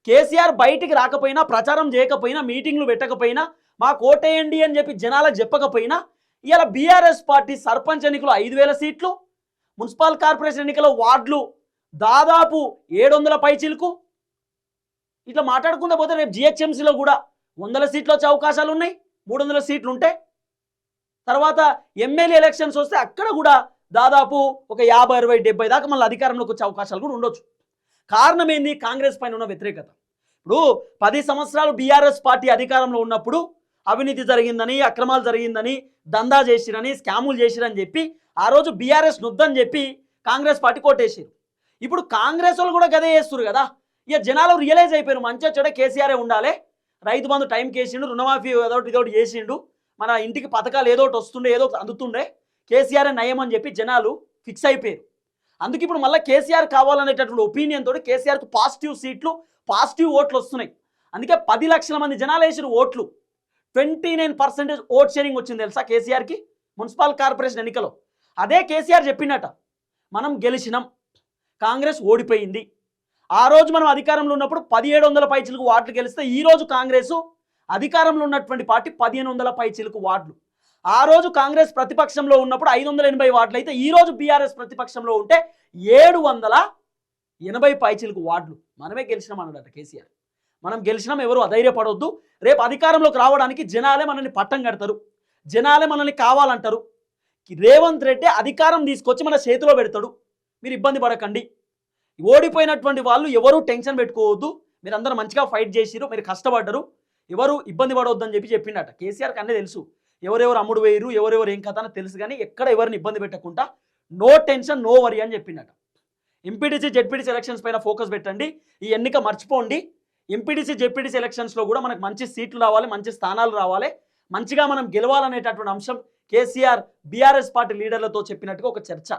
కేసీఆర్ బయటికి రాకపోయినా, ప్రచారం చేయకపోయినా, మీటింగ్లు పెట్టకపోయినా, మా కోటేయండి అని చెప్పి జనాలకు చెప్పకపోయినా, ఇవాళ బీఆర్ఎస్ పార్టీ సర్పంచ్ ఎన్నికలు 5,000 సీట్లు, మున్సిపల్ కార్పొరేషన్ ఎన్నికల వార్డులు దాదాపు 700 పైచిలకు. ఇట్లా మాట్లాడుకుంటూ పోతే రేపు జిహెచ్ఎంసీలో కూడా 100 సీట్లు వచ్చే అవకాశాలు ఉన్నాయి, 300 సీట్లు ఉంటే. తర్వాత ఎమ్మెల్యే ఎలక్షన్స్ వస్తే అక్కడ కూడా దాదాపు ఒక 50, 60, 70 దాకా మళ్ళీ అధికారంలోకి వచ్చే అవకాశాలు కూడా ఉండొచ్చు. కారణం ఏంది? కాంగ్రెస్ పైన ఉన్న వ్యతిరేకత. ఇప్పుడు 10 సంవత్సరాలు బీఆర్ఎస్ పార్టీ అధికారంలో ఉన్నప్పుడు అవినీతి జరిగిందని, అక్రమాలు జరిగిందని, దందా చేసిరని, స్కాములు చేసిరని చెప్పి ఆ రోజు బీఆర్ఎస్ నొద్దని చెప్పి కాంగ్రెస్ పార్టీ కొట్టేసారు. ఇప్పుడు కాంగ్రెస్ వాళ్ళు కూడా గదే చేస్తారు కదా. ఇక జనాలు రియలైజ్ అయిపోయారు, మంచిగా చెడ కేసీఆరే ఉండాలి, రైతు బంధు టైంకి వేసిండు, రుణమాఫీ ఇదోటి చేసిండు, మన ఇంటికి పథకాలు ఏదోటి వస్తుండే, ఏదో అందుతుండే, కేసీఆర్ నయం అని చెప్పి జనాలు ఫిక్స్ అయిపోయారు. అందుకే ఇప్పుడు మళ్ళీ కేసీఆర్ కావాలనేటటువంటి ఒపీనియన్ తోటి కేసీఆర్కు పాజిటివ్ సీట్లు, పాజిటివ్ ఓట్లు వస్తున్నాయి. అందుకే 10 లక్షల మంది జనాలు వేసిన ఓట్లు 29% ఓట్ షేరింగ్ వచ్చింది తెలుసా కేసీఆర్కి మున్సిపల్ కార్పొరేషన్ ఎన్నికలో. అదే కేసీఆర్ చెప్పిండట, మనం గెలిచినాం, కాంగ్రెస్ ఓడిపోయింది. ఆ రోజు మనం అధికారంలో ఉన్నప్పుడు 1700 పైచిలకు వార్డులు గెలిస్తే ఈ రోజు కాంగ్రెస్ అధికారంలో ఉన్నటువంటి పార్టీ 1500 పైచిలకు వార్డులు. ఆ రోజు కాంగ్రెస్ ప్రతిపక్షంలో ఉన్నప్పుడు 580 వార్డులు అయితే ఈ రోజు బీఆర్ఎస్ ప్రతిపక్షంలో ఉంటే 780 పైచిలకు వార్డులు. మనమే గెలిచినాం అన్నాడట కేసీఆర్. మనం గెలిచినాం, ఎవరు అధైర్యపడొద్దు, రేపు అధికారంలోకి రావడానికి జనాలే మనల్ని పట్టం కడతారు, జనాలే మనల్ని కావాలంటారు, రేవంత్ రెడ్డి అధికారం తీసుకొచ్చి మన చేతిలో పెడతాడు, మీరు ఇబ్బంది పడకండి, ఓడిపోయినటువంటి వాళ్ళు ఎవరు టెన్షన్ పెట్టుకోవద్దు, మీరు అందరూ మంచిగా ఫైట్ చేసిరు, మీరు కష్టపడ్డరు, ఎవరు ఇబ్బంది పడవద్దు అని చెప్పిండట. కేసీఆర్కి అన్నీ తెలుసు, ఎవరెవరు అమ్ముడు వేయరు, ఎవరెవరు ఏం కథ అని తెలుసు, కానీ ఎక్కడ ఎవరిని ఇబ్బంది పెట్టకుండా నో టెన్షన్ నో వరీ అని చెప్పిండట. ఎంపీటీసీ జెడ్పీటీసీ ఎలక్షన్స్ పైన ఫోకస్ పెట్టండి, ఈ ఎన్నిక మర్చిపోండి. ఎంపీటీసీ జెడ్పీటీసీ ఎలక్షన్స్లో కూడా మనకు మంచి సీట్లు రావాలి, మంచి స్థానాలు రావాలి, మంచిగా మనం గెలవాలనేటటువంటి అంశం కేసీఆర్ బీఆర్ఎస్ పార్టీ లీడర్లతో చెప్పినట్టుగా ఒక చర్చ.